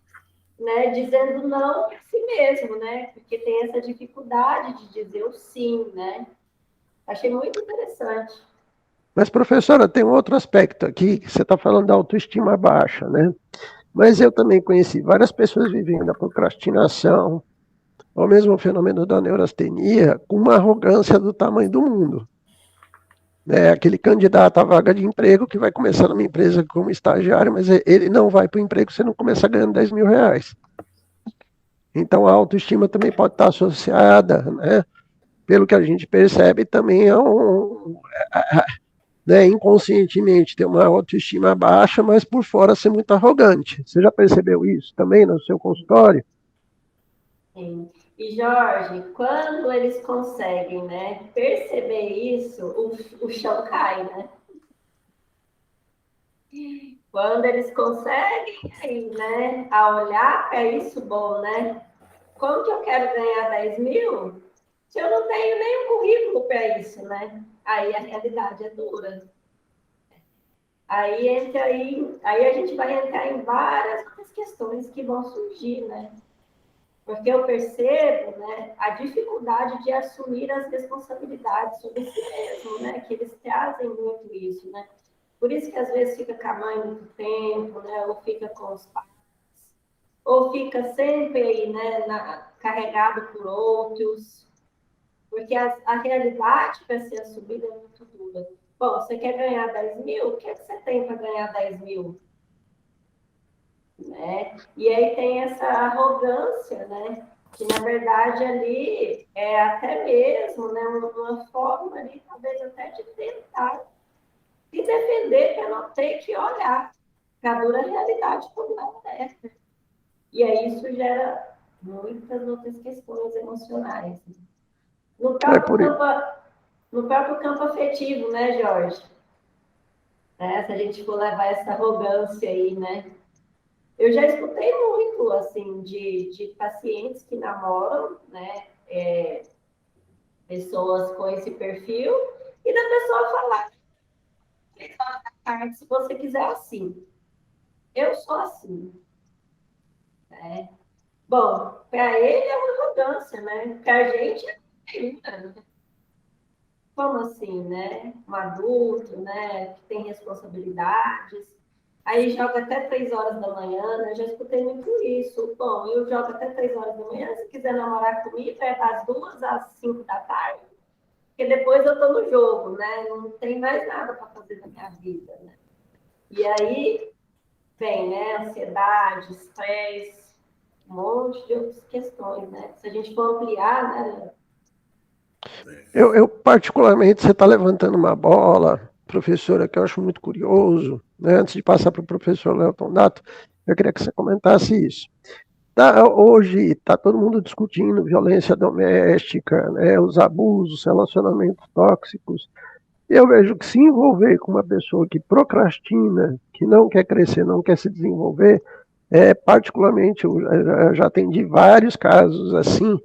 né, dizendo não para si mesmo, né? Porque tem essa dificuldade de dizer o sim, né? Achei muito interessante. Mas, professora, tem um outro aspecto aqui, que você está falando da autoestima baixa, né? Mas eu também conheci várias pessoas vivendo a procrastinação, ao mesmo fenômeno da neurastenia, com uma arrogância do tamanho do mundo. Aquele candidato à vaga de emprego que vai começar numa empresa como estagiário, mas ele não vai para o emprego se não começar ganhando 10 mil reais. Então a autoestima também pode estar associada, né? Pelo que a gente percebe, também inconscientemente ter uma autoestima baixa, mas por fora ser muito arrogante. Você já percebeu isso também no seu consultório? Sim. E, Jorge, quando eles conseguem, né, perceber isso, o chão cai, né? Quando eles conseguem, aí, né, a olhar para isso, bom, né? Como que eu quero ganhar 10 mil se eu não tenho nenhum currículo para isso, né? Aí a realidade é dura. Aí a gente vai entrar em várias outras questões que vão surgir, né? Porque eu percebo, né, a dificuldade de assumir as responsabilidades sobre si mesmo, né? Que eles trazem muito isso, né? Por isso que às vezes fica com a mãe muito tempo, né? Ou fica com os pais, ou fica sempre aí, né, carregado por outros, porque a realidade para ser assumida é muito dura. Bom, você quer ganhar 10 mil? O que é que você tem para ganhar 10 mil? Né? E aí tem essa arrogância, né? Que na verdade ali é até mesmo, né, uma forma ali, talvez até de tentar se defender para não ter que olhar para a dura realidade como ela é. E aí isso gera muitas outras questões emocionais. No É próprio por isso. campo, no próprio campo afetivo, né, Jorge? Se a gente for levar essa arrogância aí, né? Eu já escutei muito, assim, de pacientes que namoram, né? Pessoas com esse perfil, e da pessoa falar, se você quiser assim, eu sou assim, né? Bom, para ele é uma arrogância, né? Para a gente é como assim, né? Um adulto, né? Que tem responsabilidades. Aí joga até 3 horas da manhã, né? Eu já escutei muito isso. Bom, eu jogo até 3 horas da manhã, se quiser namorar comigo, é das 2 às 5 da tarde, porque depois eu tô no jogo, né? Não tem mais nada para fazer na minha vida, né? E aí vem, né? Ansiedade, estresse, um monte de outras questões, né? Se a gente for ampliar, né? Eu particularmente, você está levantando uma bola, professora, que eu acho muito curioso, né? Antes de passar para o professor Léo Tondato, eu queria que você comentasse isso. Hoje está todo mundo discutindo violência doméstica, né, os abusos, relacionamentos tóxicos. Eu vejo que se envolver com uma pessoa que procrastina, que não quer crescer, não quer se desenvolver, particularmente, eu já atendi vários casos assim,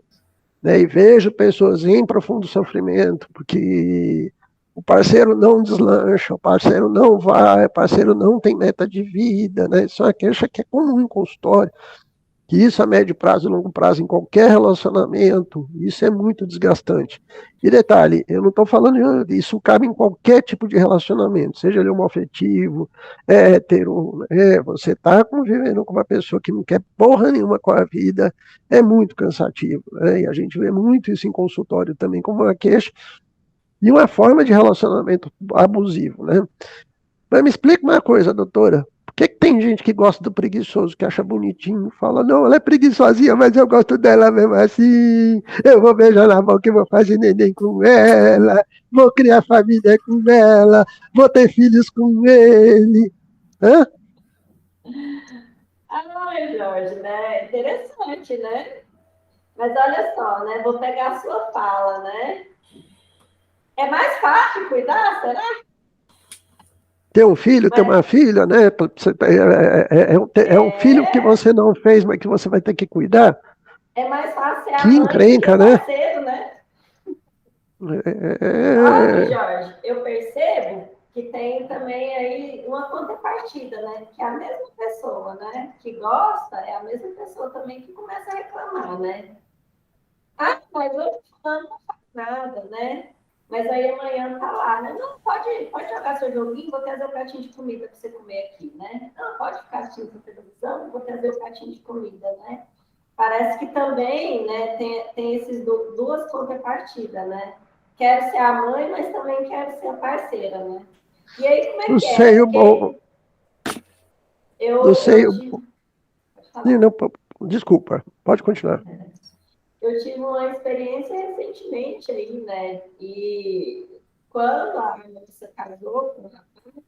né, e vejo pessoas em profundo sofrimento, porque o parceiro não deslancha, o parceiro não vai, o parceiro não tem meta de vida, né? Isso é uma queixa que é comum em consultório, que isso a médio prazo e longo prazo em qualquer relacionamento, isso é muito desgastante. E detalhe, eu não estou falando isso cabe em qualquer tipo de relacionamento, seja ele homoafetivo, hétero, você está convivendo com uma pessoa que não quer porra nenhuma com a vida, é muito cansativo, né? E a gente vê muito isso em consultório também como uma queixa e uma forma de relacionamento abusivo, né? Mas me explica uma coisa, doutora. Por que tem gente que gosta do preguiçoso, que acha bonitinho, fala, não, ela é preguiçosinha, mas eu gosto dela mesmo assim. Eu vou beijar na boca e vou fazer neném com ela, vou criar família com ela, vou ter filhos com ele. Hã? Ai, Jorge, né? Interessante, né? Mas olha só, né? Vou pegar a sua fala, né? É mais fácil cuidar, será? Ter um filho, ter Mas uma filha, né? É um filho que você não fez, mas que você vai ter que cuidar. é mais fácil ser Que a mãe do que encrenca, o né? parceiro, né? Só que, É, Jorge, eu percebo que tem também aí uma contrapartida, né? Que é a mesma pessoa, né? Que gosta, é a mesma pessoa também que começa a reclamar, né? Ah, mas hoje não faz nada, né? Mas aí amanhã tá lá, né? Não, pode jogar seu joguinho, vou trazer o pratinho de comida para você comer aqui, né? Não, pode ficar assistindo televisão, vou trazer o pratinho de comida, né? parece que também, né, tem esses duas contrapartidas, né? Quero ser a mãe, mas também quero ser a parceira, né? E aí, como é Do que é? seio, Porque do eu seio. tive... Pode falar. Não, desculpa, pode continuar. Eu tive uma experiência recentemente aí, né? E quando a moça casou com o rapaz,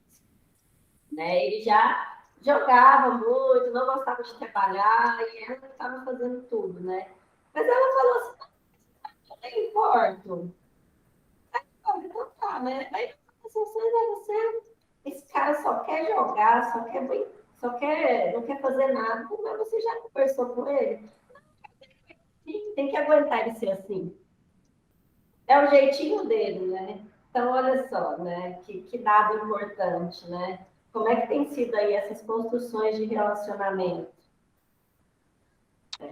né, ele já jogava muito, não gostava de trabalhar, e ela estava fazendo tudo, né? Mas ela falou assim, não tem importo. Então tá, né? Aí você, esse cara só quer jogar, não quer fazer nada, mas você já conversou com ele? Sim, tem que aguentar ele ser assim. É o jeitinho dele, né? Então, olha só, né? Que dado importante, né? Como é que tem sido aí essas construções de relacionamento?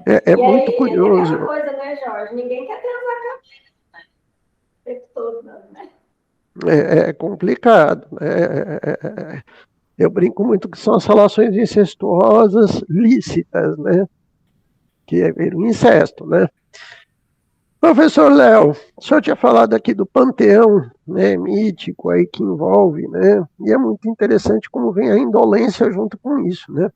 É E muito aí, é aquela curioso. coisa, né, Jorge? Ninguém quer transar com o tempo todo, não, né? É complicado. Eu brinco muito que são as relações incestuosas lícitas, né? Que é o incesto, né? Professor Léo, o senhor tinha falado aqui do panteão, né, mítico aí que envolve, né? E é muito interessante como vem a indolência junto com isso, né?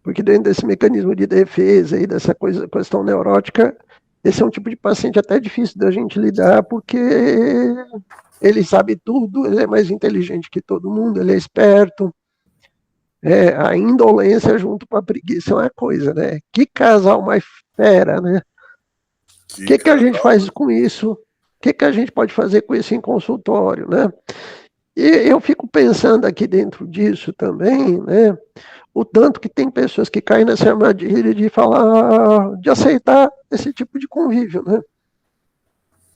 Porque dentro desse mecanismo de defesa e dessa questão neurótica, esse é um tipo de paciente até difícil da gente lidar, porque ele sabe tudo, ele é mais inteligente que todo mundo, ele é esperto. A indolência junto com a preguiça é uma coisa, né? Que casal mais fera, né? O Que que a gente casal, faz né? com isso? O que a gente pode fazer com isso em consultório, né? E eu fico pensando aqui dentro disso também, né? O tanto que tem pessoas que caem nessa armadilha de falar, de aceitar esse tipo de convívio, né?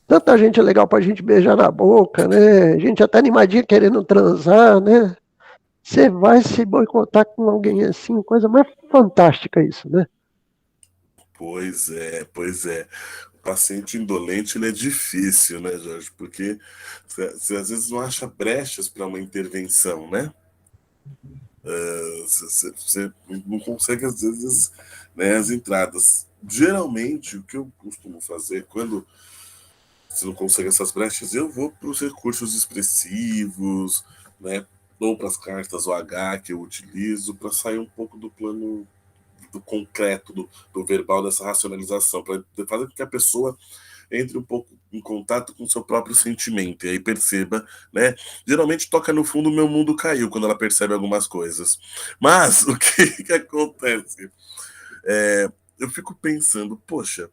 Tanta gente legal pra gente beijar na boca, né? Gente até animadinha querendo transar, né? Você vai se boicotar com alguém assim, coisa mais fantástica isso, né? Pois é, pois é. O paciente indolente ele é difícil, né, Jorge? Porque você às vezes não acha brechas para uma intervenção, né? Você não consegue, às vezes, né, as entradas. Geralmente, o que eu costumo fazer quando você não consegue essas brechas, eu vou para os recursos expressivos, né? Ou para as cartas OH que eu utilizo para sair um pouco do plano do concreto, do verbal, dessa racionalização, para fazer com que a pessoa entre um pouco em contato com o seu próprio sentimento e aí perceba, né? Geralmente toca no fundo, meu mundo caiu quando ela percebe algumas coisas. Mas o que acontece? Eu fico pensando, poxa,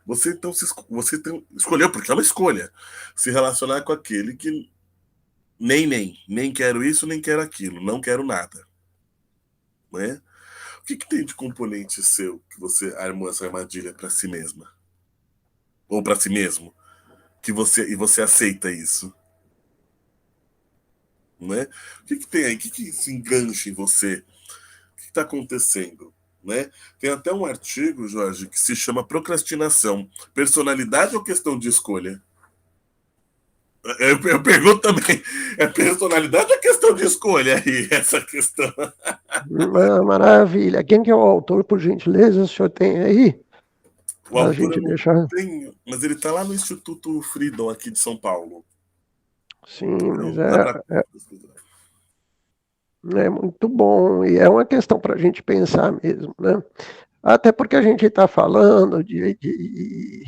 você então escolheu, porque é uma escolha, se relacionar com aquele que nem quero isso, nem quero aquilo, não quero nada, né? O que tem de componente seu que você armou essa armadilha para si mesma? Ou para si mesmo? E você aceita isso? Né? O que tem aí? O que se engancha em você? O que está acontecendo? Né? Tem até um artigo, Jorge, que se chama Procrastinação. Personalidade ou questão de escolha? Eu pergunto também, é personalidade ou questão de escolha aí, essa questão? Maravilha. Quem que é o autor, por gentileza? O senhor tem aí? O Para a autor eu gente não deixar. tenho, mas ele está lá no Instituto Freedom, aqui de São Paulo. Sim, mas Então, dá para. é muito bom e é uma questão para a gente pensar mesmo, né? Até porque a gente está falando de.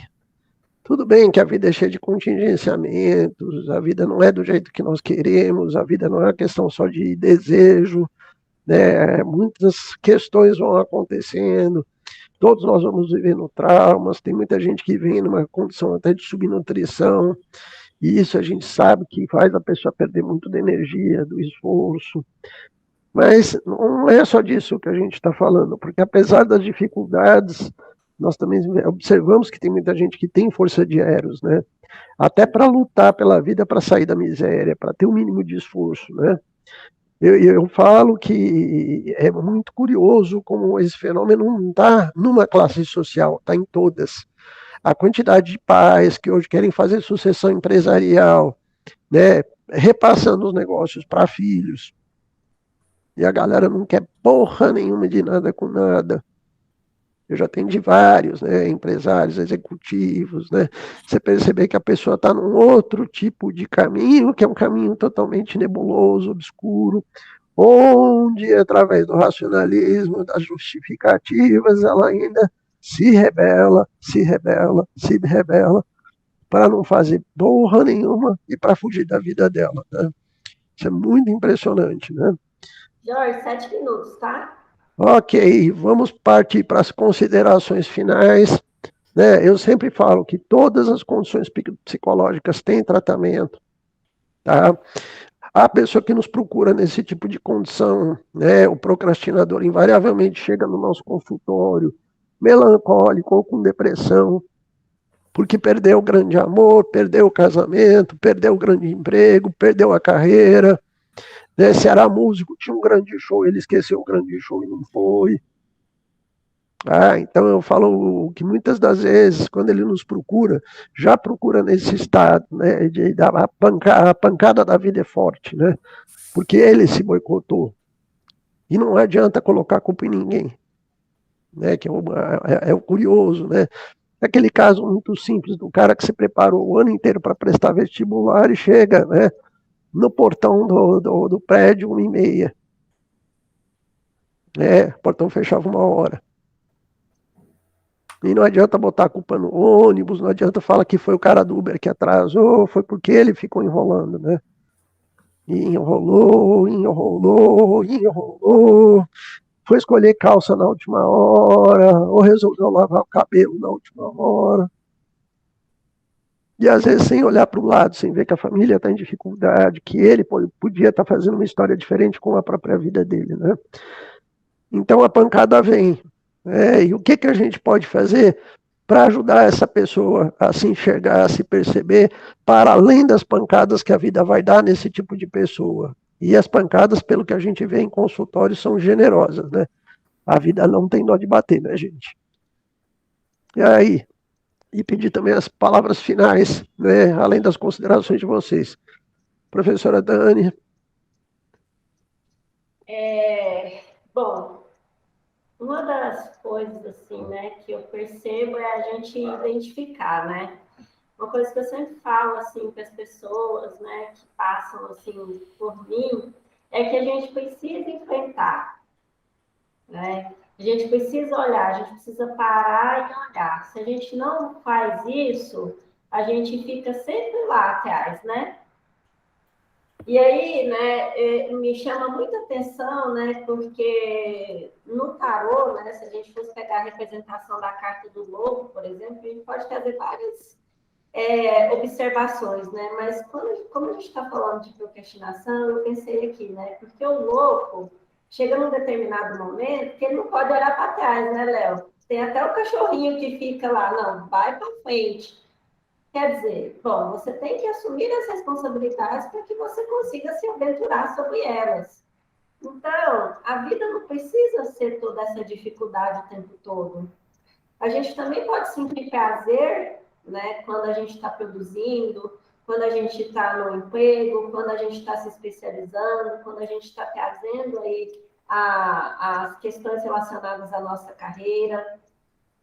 Tudo bem que a vida é cheia de contingenciamentos, a vida não é do jeito que nós queremos, a vida não é uma questão só de desejo, né? Muitas questões vão acontecendo, todos nós vamos vivendo traumas, tem muita gente que vem numa condição até de subnutrição, e isso a gente sabe que faz a pessoa perder muito da energia, do esforço. Mas não é só disso que a gente está falando, porque apesar das dificuldades, nós também observamos que tem muita gente que tem força de eros, né? Até para lutar pela vida, para sair da miséria, para ter o um mínimo de esforço, né? Eu falo que é muito curioso como esse fenômeno não está numa classe social, está em todas. A quantidade de pais que hoje querem fazer sucessão empresarial, né? Repassando os negócios para filhos, e a galera não quer porra nenhuma de nada com nada. Eu já atendi vários, né, empresários, executivos, né, você perceber que a pessoa está num outro tipo de caminho, que é um caminho totalmente nebuloso, obscuro, onde, através do racionalismo, das justificativas, ela ainda se rebela, se rebela, se rebela, para não fazer porra nenhuma e para fugir da vida dela, né? Isso é muito impressionante, né? Jorge, 7 minutos, tá? Ok, vamos partir para as considerações finais, né? Eu sempre falo que todas as condições psicológicas têm tratamento, tá? A pessoa que nos procura nesse tipo de condição, né, o procrastinador invariavelmente chega no nosso consultório melancólico ou com depressão, porque perdeu o grande amor, perdeu o casamento, perdeu o grande emprego, perdeu a carreira, né? Se era músico, tinha um grande show, ele esqueceu o grande show e não foi. Então eu falo que muitas das vezes, quando ele nos procura, já procura nesse estado, né, a pancada da vida é forte, né, porque ele se boicotou. E não adianta colocar a culpa em ninguém, né, que é o curioso, né. Aquele caso muito simples do cara que se preparou o ano inteiro para prestar vestibular e chega, né, no portão do prédio 1h30. O portão fechava 1 hora. E não adianta botar a culpa no ônibus, não adianta falar que foi o cara do Uber que atrasou, foi porque ele ficou enrolando, né? E enrolou, enrolou, enrolou. Foi escolher calça na última hora, ou resolveu lavar o cabelo na última hora. E às vezes sem olhar para o lado, sem ver que a família está em dificuldade, que ele podia estar fazendo uma história diferente com a própria vida dele, né? Então a pancada vem. E o que a gente pode fazer para ajudar essa pessoa a se enxergar, a se perceber, para além das pancadas que a vida vai dar nesse tipo de pessoa? E as pancadas, pelo que a gente vê em consultório, são generosas, né? A vida não tem dó de bater, né, gente? E aí, e pedir também as palavras finais, né, além das considerações de vocês. Professora Dani. Bom, uma das coisas, assim, né, que eu percebo é a gente identificar, né? Uma coisa que eu sempre falo, assim, para as pessoas, né, que passam, assim, por mim, é que a gente precisa enfrentar, né? A gente precisa olhar, a gente precisa parar e olhar. Se a gente não faz isso, a gente fica sempre lá atrás, né? E aí, né, me chama muita atenção, né, porque no tarô, né, se a gente fosse pegar a representação da carta do lobo, por exemplo, a gente pode fazer várias observações, né, mas como a gente está falando de procrastinação, eu pensei aqui, né, porque o louco chega num determinado momento que ele não pode olhar para trás, né, Léo? Tem até o cachorrinho que fica lá, não, vai para frente. Quer dizer, bom, você tem que assumir as responsabilidades para que você consiga se aventurar sobre elas. Então, a vida não precisa ser toda essa dificuldade o tempo todo. A gente também pode sentir prazer, né, quando a gente está produzindo, quando a gente está no emprego, quando a gente está se especializando, quando a gente está trazendo aí as questões relacionadas à nossa carreira.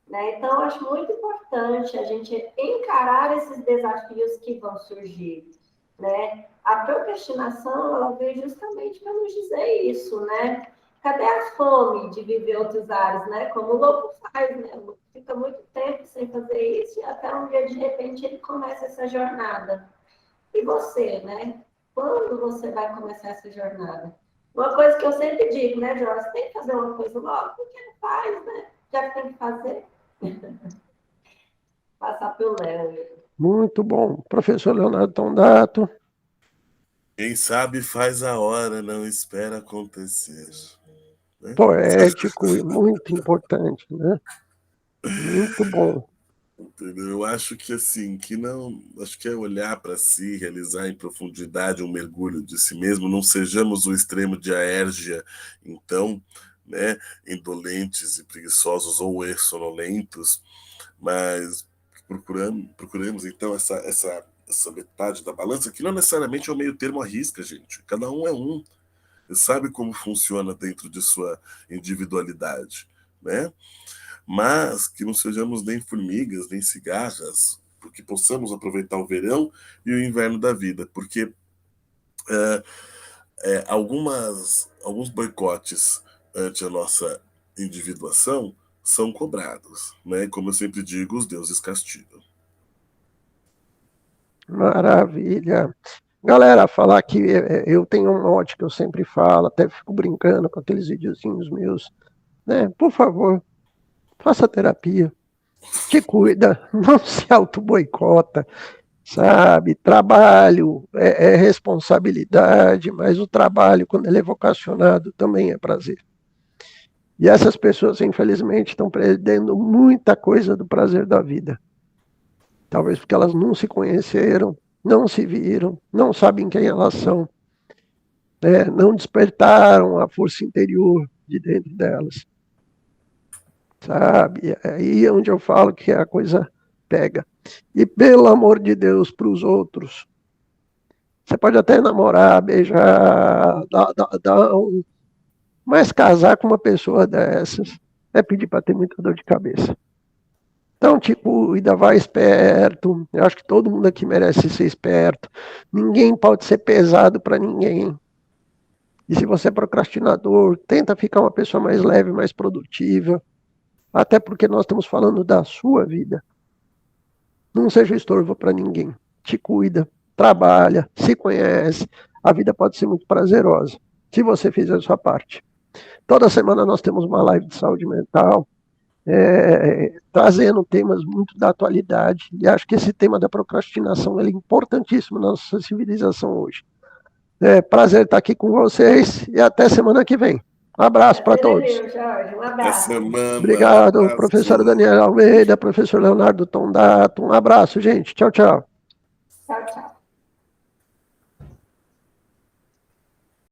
Né? Então, acho muito importante a gente encarar esses desafios que vão surgir. Né? A procrastinação, ela veio justamente para nos dizer isso, né? Cadê a fome de viver outros ares, né? Como o lobo faz, né? O lobo fica muito tempo sem fazer isso e até um dia, de repente, ele começa essa jornada. E você, né? Quando você vai começar essa jornada? Uma coisa que eu sempre digo, né, Jorge? Você tem que fazer uma coisa logo, por que não faz, né? Já que tem que fazer. Passar pelo Léo. Muito bom. Professor Leonardo Tondato. Quem sabe faz a hora, não espera acontecer. Né? Poético e muito importante, né? Muito bom. Entendeu? Eu acho que assim, que não, acho que é olhar para si, realizar em profundidade um mergulho de si mesmo, não sejamos o extremo de Aérgia, então, né, indolentes e preguiçosos ou sonolentos, mas procuremos então essa metade da balança, que não necessariamente é o meio termo à risca, gente. Cada um é um, e sabe como funciona dentro de sua individualidade, né? mas que não sejamos nem formigas, nem cigarras, porque possamos aproveitar o verão e o inverno da vida, porque alguns boicotes ante a nossa individuação são cobrados, né? Como eu sempre digo, os deuses castigam. Maravilha. Galera, falar que eu tenho um mote que eu sempre falo, até fico brincando com aqueles videozinhos meus, né? Por favor, faça terapia, te cuida, não se auto-boicota, sabe? Trabalho é responsabilidade, mas o trabalho, quando ele é vocacionado, também é prazer. E essas pessoas, infelizmente, estão perdendo muita coisa do prazer da vida. Talvez porque elas não se conheceram, não se viram, não sabem quem elas são, né? Não despertaram a força interior de dentro delas. Sabe? É aí onde eu falo que a coisa pega. E pelo amor de Deus, para os outros, você pode até namorar, beijar, mas casar com uma pessoa dessas é pedir para ter muita dor de cabeça. Então, te cuida, vai esperto. Eu acho que todo mundo aqui merece ser esperto. Ninguém pode ser pesado para ninguém. E se você é procrastinador, tenta ficar uma pessoa mais leve, mais produtiva. Até porque nós estamos falando da sua vida. Não seja estorvo para ninguém. Te cuida, trabalha, se conhece. A vida pode ser muito prazerosa, se você fizer a sua parte. Toda semana nós temos uma live de saúde mental, trazendo temas muito da atualidade. E acho que esse tema da procrastinação é importantíssimo na nossa civilização hoje. Prazer estar aqui com vocês e até semana que vem. Um abraço para todos. Jorge, um abraço. Obrigado, abraço. Professora Daniela Almeida, professor Leonardo Tondato. Um abraço, gente. Tchau, tchau. Tchau, tchau.